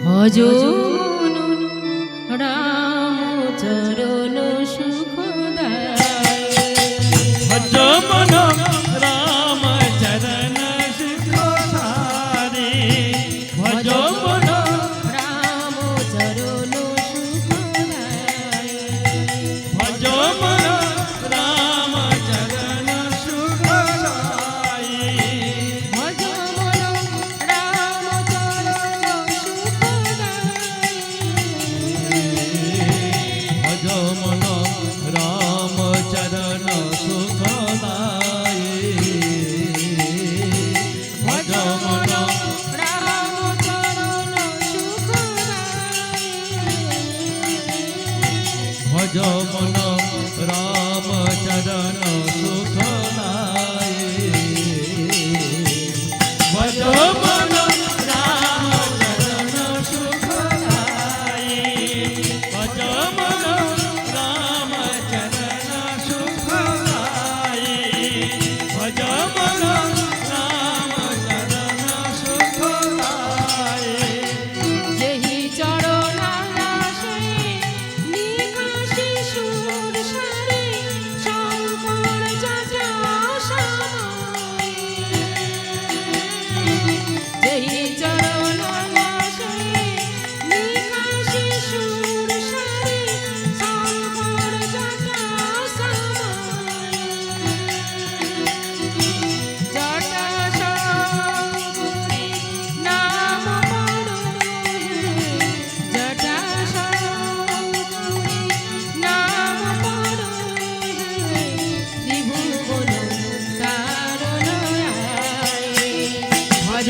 ভজ রাম চরণ সুখদায় ভজ মন রাম চরণ সুখদারে ভজ মন রাম চরণ সুখদায় ভজ মন রাম চরণ সুখদারে ভজ মন রাম চরণ সুখদায় ভজ মন রাম চরণ সুখদায়ে ভজ মন রাম চরণ সুখদায় ভজ মন রাম চরণ সুখদায়ে ভজ মন রাম চরণ সুখদায়ে ভজ মন রাম চরণ সুখদায়ে ভজ মন রাম চরণ সুখদায়ে যেহি চরণ আশে নিকাশি সুর সারে শঙ্কর জটা সমায় যেহি চরণ আশে নিকাশি সুর সারে শঙ্কর জটা সমায় জটা শঙ্করী নাম পড়ে জটা শঙ্করী নাম পড়ে ত্রিভুবন তারণায় ভজ